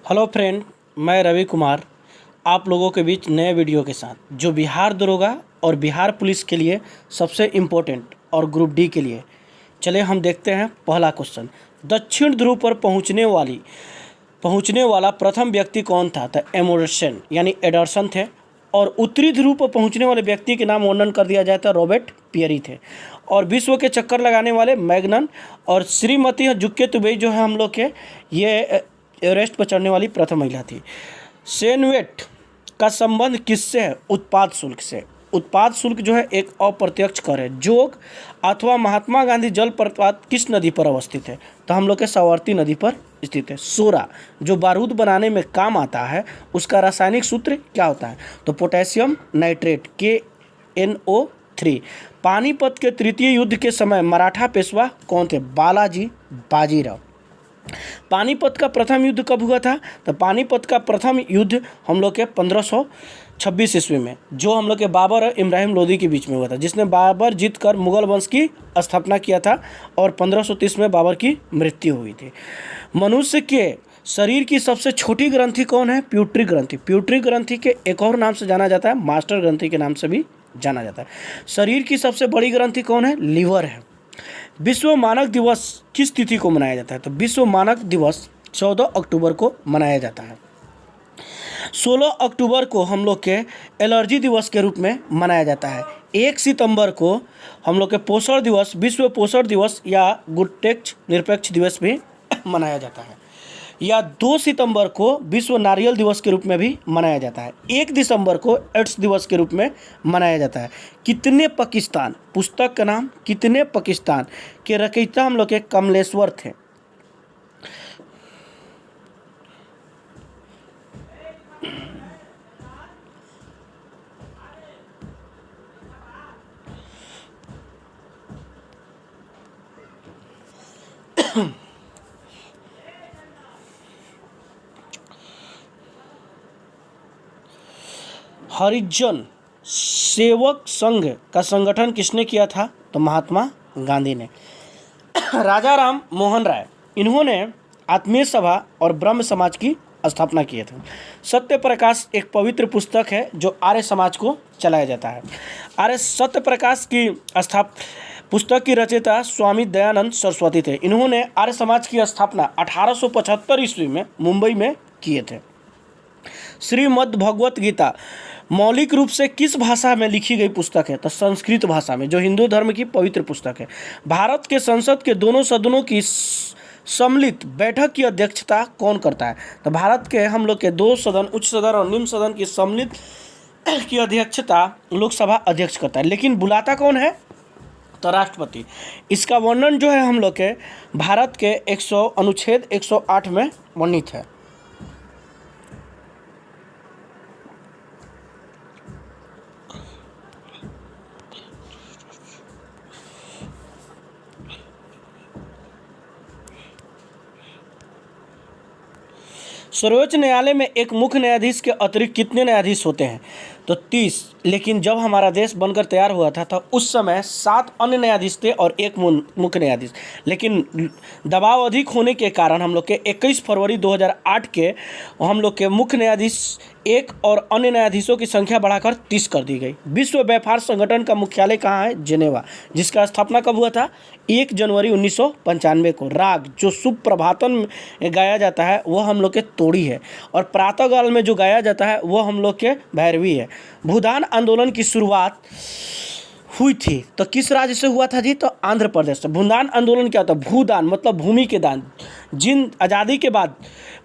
Hello friend, मैं रवि कुमार आप लोगों के बीच नए वीडियो के साथ जो बिहार दरोगा और बिहार पुलिस के लिए सबसे इम्पोर्टेंट और ग्रुप डी के लिए। चलिए हम देखते हैं पहला क्वेश्चन। दक्षिण ध्रुव पर पहुंचने वाला प्रथम व्यक्ति कौन था? तो एमर्सन यानी एडरसन थे। और उत्तरी ध्रुव पर पहुंचने वाले व्यक्ति के नाम वर्णन कर दिया जाए तो रॉबर्ट पियरी थे। और विश्व के चक्कर लगाने वाले मैग्नन और श्रीमती जुक्के तुबे जो है हम लोग के ये एवरेस्ट पर चढ़ने वाली प्रथम महिला थी। सेनवेट का संबंध किससे है? उत्पाद शुल्क से। उत्पाद शुल्क जो है एक अप्रत्यक्ष कर है। जोग अथवा महात्मा गांधी जलप्रपात किस नदी पर अवस्थित है? तो हम लोग के साबरमती नदी पर स्थित है। सोरा जो बारूद बनाने में काम आता है उसका रासायनिक सूत्र क्या होता है? तो पोटेशियम नाइट्रेट KNO3। पानीपत के तृतीय युद्ध के समय मराठा पेशवा कौन थे? बालाजी बाजीराव। पानीपत का प्रथम युद्ध कब हुआ था? तो पानीपत का प्रथम युद्ध हम लोग के 1526 ईस्वी में जो हम लोग के बाबर और इब्राहिम लोदी के बीच में हुआ था, जिसने बाबर जीत कर मुगल वंश की स्थापना किया था और 1530 में बाबर की मृत्यु हुई थी। मनुष्य के शरीर की सबसे छोटी ग्रंथि कौन है? प्यूटरी ग्रंथि। प्यूटरी ग्रंथि के एक और नाम से जाना जाता है, मास्टर ग्रंथि के नाम से भी जाना जाता है। शरीर की सबसे बड़ी ग्रंथि कौन है? लीवर है। विश्व मानक दिवस किस तिथि को मनाया जाता है? तो विश्व मानक दिवस 14 अक्टूबर को मनाया जाता है। 16 अक्टूबर को हम लोग के एलर्जी दिवस के रूप में मनाया जाता है। 1 सितंबर को हम लोग के पोषण दिवस, विश्व पोषण दिवस या गुटेक्स निरपेक्ष दिवस भी मनाया जाता है। या 2 सितंबर को विश्व नारियल दिवस के रूप में भी मनाया जाता है। 1 दिसंबर को एड्स दिवस के रूप में मनाया जाता है। कितने पाकिस्तान, पुस्तक का नाम कितने पाकिस्तान के रचयिता हम लोग के कमलेश्वर थे। हरिजन सेवक संघ का संगठन किसने किया था? तो महात्मा गांधी ने। राजा राम मोहन राय, इन्होंने आत्मीय सभा और ब्रह्म समाज की स्थापना किए थे। सत्य प्रकाश एक पवित्र पुस्तक है जो आर्य समाज को चलाया जाता है। आर्य सत्य प्रकाश की पुस्तक की रचयिता स्वामी दयानंद सरस्वती थे। इन्होंने आर्य समाज की स्थापना 1875 ईस्वी में मुंबई में किए थे। श्रीमद् भगवत गीता मौलिक रूप से किस भाषा में लिखी गई पुस्तक है? तो संस्कृत भाषा में, जो हिंदू धर्म की पवित्र पुस्तक है। भारत के संसद के दोनों सदनों की सम्मिलित बैठक की अध्यक्षता कौन करता है? तो भारत के हम लोग के 2 सदन, उच्च सदन और निम्न सदन की सम्मिलित की अध्यक्षता लोकसभा अध्यक्ष करता है। लेकिन बुलाता कौन है? तो राष्ट्रपति। इसका वर्णन जो है हम लोग के भारत के अनुच्छेद 108 में वर्णित है। सर्वोच्च न्यायालय में एक मुख्य न्यायाधीश के अतिरिक्त कितने न्यायाधीश होते हैं? तो 30। लेकिन जब हमारा देश बनकर तैयार हुआ था तो उस समय 7 अन्य न्यायाधीश थे और 1 मुख्य न्यायाधीश। लेकिन दबाव अधिक होने के कारण हम लोग के 21 फरवरी 2008 के हम लोग के मुख्य न्यायाधीश 1 और अन्य न्यायाधीशों की संख्या बढ़ाकर 30 कर दी गई। विश्व व्यापार संगठन का मुख्यालय कहाँ है? जिनेवा। जिसका स्थापना कब हुआ था? 1 जनवरी 1995 को। राग जो शुभ प्रभातन में गाया जाता है वह हम लोग के तोड़ी है और प्रातःकाल में जो गाया जाता है वह हम लोग के भैरवी है। भूदान आंदोलन की शुरुआत हुई थी तो किस राज्य से हुआ था जी? तो आंध्र प्रदेश से। भूदान आंदोलन क्या होता है? भूदान मतलब भूमि के दान। जिन आज़ादी के बाद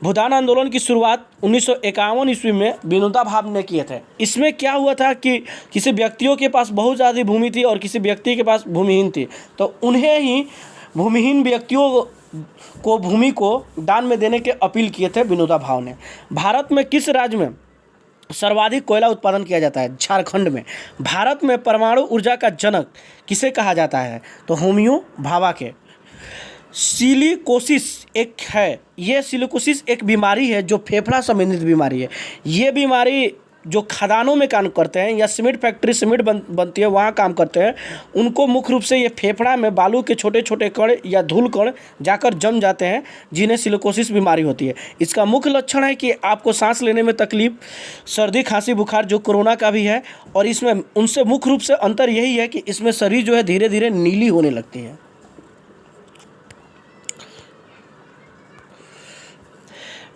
भूदान आंदोलन की शुरुआत 1951 ईस्वी में विनोबा भावे ने किए थे। इसमें क्या हुआ था कि किसी व्यक्तियों के पास बहुत ज़्यादा भूमि थी और किसी व्यक्ति के पास भूमिहीन थी, तो उन्हें ही भूमिहीन व्यक्तियों को भूमि को दान में देने की अपील किए थे विनोबा भावे ने। भारत में किस राज्य में सर्वाधिक कोयला उत्पादन किया जाता है? झारखंड में। भारत में परमाणु ऊर्जा का जनक किसे कहा जाता है? तो होमियो भाभा के। सिलिकोसिस एक है, ये सिलिकोसिस एक बीमारी है जो फेफड़ा संबंधित बीमारी है। ये बीमारी जो खदानों में काम करते हैं या सीमेंट फैक्ट्री सीमेंट बनती है वहाँ काम करते हैं, उनको मुख्य रूप से ये फेफड़ा में बालू के छोटे छोटे कण या धूल कण जाकर जम जाते हैं, जिन्हें सिलिकोसिस बीमारी होती है। इसका मुख्य लक्षण है कि आपको सांस लेने में तकलीफ, सर्दी, खांसी, बुखार, जो कोरोना का भी है। और इसमें उनसे मुख्य रूप से अंतर यही है कि इसमें शरीर जो है धीरे धीरे नीली होने लगती है।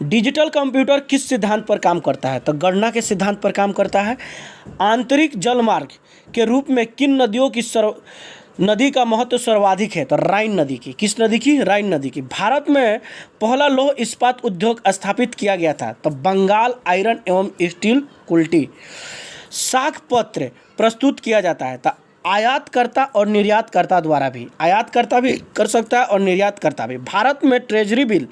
डिजिटल कंप्यूटर किस सिद्धांत पर काम करता है? तो गणना के सिद्धांत पर काम करता है। आंतरिक जलमार्ग के रूप में किन नदियों की नदी का महत्व सर्वाधिक है? तो राइन नदी की। किस नदी की? राइन नदी की। भारत में पहला लौह इस्पात उद्योग स्थापित किया गया था? तो बंगाल आयरन एवं स्टील कुल्टी। साख पत्र प्रस्तुत किया जाता है? तो आयातकर्ता और निर्यातकर्ता द्वारा भी। आयातकर्ता भी कर सकता है और निर्यातकर्ता भी। भारत में ट्रेजरी बिल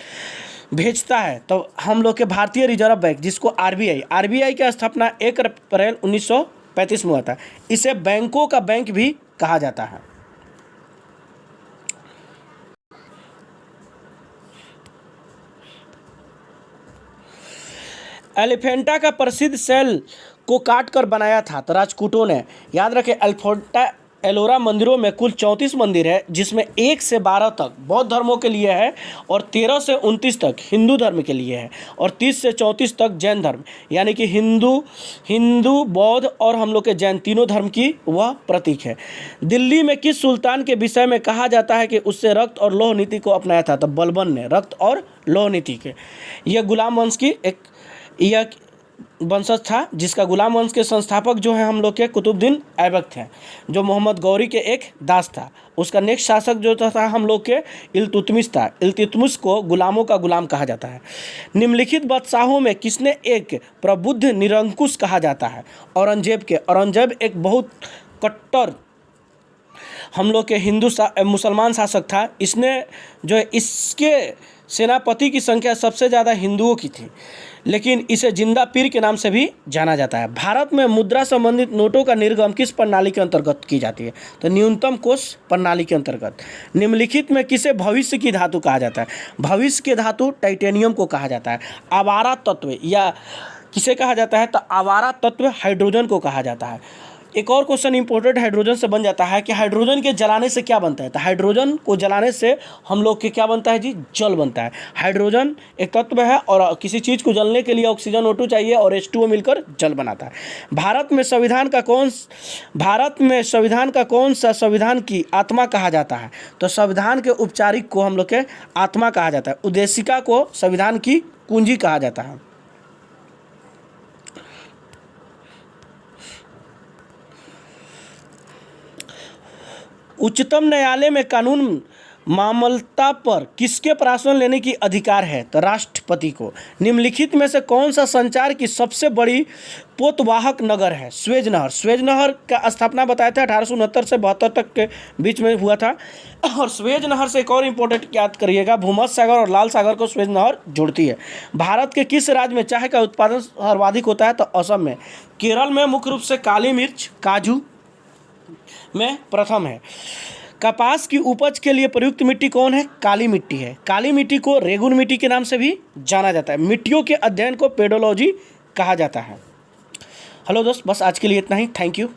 भेजता है तो हम लोग के भारतीय रिजर्व बैंक, जिसको आरबीआई की स्थापना 1 अप्रैल 1935 में हुआ था। इसे बैंकों का बैंक भी कहा जाता है। एलिफेंटा का प्रसिद्ध सेल को काटकर बनाया था? तो राजपूतों ने। याद रखें, एलिफेंटा एलोरा मंदिरों में कुल 34 मंदिर है, जिसमें 1 से 12 तक बौद्ध धर्मों के लिए है और 13 से 29 तक हिंदू धर्म के लिए है और 30 से 34 तक जैन धर्म, यानी कि हिंदू बौद्ध और हम लोग के जैन तीनों धर्म की वह प्रतीक है। दिल्ली में किस सुल्तान के विषय में कहा जाता है कि उससे रक्त और लौह नीति को अपनाया था? तो बलबन ने रक्त और लौह नीति के। यह गुलाम वंश की यह वंशज था, जिसका गुलाम वंश के संस्थापक जो हैं हम लोग के कुतुबुद्दीन ऐबक थे, जो मोहम्मद गौरी के एक दास था। उसका नेक्स्ट शासक जो था हम लोग के इल्तुतमिश था। इल्तुतमिश को गुलामों का गुलाम कहा जाता है। निम्नलिखित बादशाहों में किसने एक प्रबुद्ध निरंकुश कहा जाता है? औरंगजेब के। औरंगजेब एक बहुत कट्टर हम लोग के मुसलमान शासक था। इसने जो है, इसके सेनापति की संख्या सबसे ज़्यादा हिंदुओं की थी, लेकिन इसे जिंदा पीर के नाम से भी जाना जाता है। भारत में मुद्रा संबंधित नोटों का निर्गम किस प्रणाली के अंतर्गत की जाती है? तो न्यूनतम कोष प्रणाली के अंतर्गत। निम्नलिखित में किसे भविष्य की धातु कहा जाता है? भविष्य की धातु टाइटेनियम को कहा जाता है। आवारा तत्व या किसे कहा जाता है? तो आवारा तत्व हाइड्रोजन को कहा जाता है। एक और क्वेश्चन इंपॉर्टेंट हाइड्रोजन से बन जाता है कि हाइड्रोजन के जलाने से क्या बनता है? तो हाइड्रोजन को जलाने से हम लोग के क्या बनता है जी? जल बनता है। हाइड्रोजन एक तत्व है और किसी चीज़ को जलने के लिए ऑक्सीजन O2 चाहिए और H2O मिलकर जल बनाता है। भारत में संविधान का कौन सा संविधान की आत्मा कहा जाता है? तो संविधान के औपचारिक को हम लोग के आत्मा कहा जाता है। उद्देशिका को संविधान की कुंजी कहा जाता है। उच्चतम न्यायालय में कानून मामलता पर किसके प्रशासन लेने की अधिकार है? तो राष्ट्रपति को। निम्नलिखित में से कौन सा संचार की सबसे बड़ी पोतवाहक नगर है? स्वेज नहर। स्वेज नहर का स्थापना बताया था 1869 से 72 तक के बीच में हुआ था। और स्वेज नहर से एक और इम्पोर्टेंट याद करिएगा, भूमध्य सागर और लाल सागर को स्वेज नहर जोड़ती है। भारत के किस राज्य में चाय का उत्पादन सर्वाधिक होता है? तो असम में। केरल में मुख्य रूप से काली मिर्च, काजू में प्रथम है। कपास की उपज के लिए प्रयुक्त मिट्टी कौन है? काली मिट्टी है। काली मिट्टी को रेगुन मिट्टी के नाम से भी जाना जाता है। मिट्टियों के अध्ययन को पेडोलॉजी कहा जाता है। हेलो दोस्त, बस आज के लिए इतना ही। Thank you.